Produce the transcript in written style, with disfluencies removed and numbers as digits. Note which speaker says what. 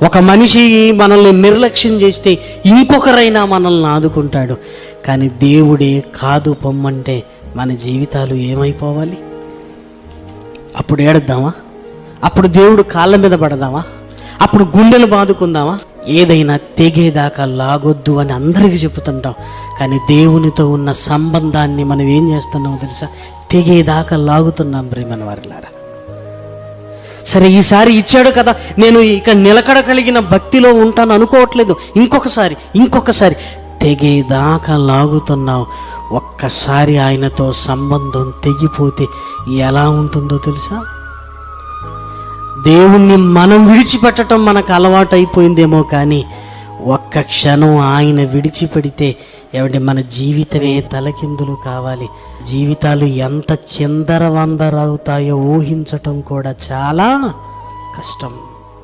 Speaker 1: ఒక మనిషి మనల్ని నిర్లక్ష్యం చేస్తే ఇంకొకరైనా మనల్ని ఆదుకుంటాడు. కానీ దేవుడే కాదు పొమ్మంటే మన జీవితాలు ఏమైపోవాలి? అప్పుడు ఏడుద్దామా? అప్పుడు దేవుడు కాళ్ళ మీద పడదామా? అప్పుడు గుండెలు బాదుకుందామా? ఏదైనా తెగేదాకా లాగొద్దు అని అందరికీ చెబుతుంటాం. కానీ దేవునితో ఉన్న సంబంధాన్ని మనం ఏం చేస్తున్నామో తెలుసా? తెగేదాకా లాగుతున్నాం ప్రియమైన వారిలారా. సరే, ఈసారి ఇచ్చాడు కదా, నేను ఇక నిలకడ కలిగిన భక్తిలో ఉంటాను అనుకోవట్లేదు. ఇంకొకసారి తెగేదాకా లాగుతున్నావు. ఒక్కసారి ఆయనతో సంబంధం తెగిపోతే ఎలా ఉంటుందో తెలుసా? దేవుణ్ణి మనం విడిచిపెట్టడం మనకు అలవాటు అయిపోయిందేమో, కానీ ఒక్క క్షణం ఆయన విడిచిపెడితే ఏమంటే మన జీవితమే తలకిందులు కావాలి. జీవితాలు ఎంత చిందరవందరవుతాయో ఊహించటం కూడా చాలా కష్టం.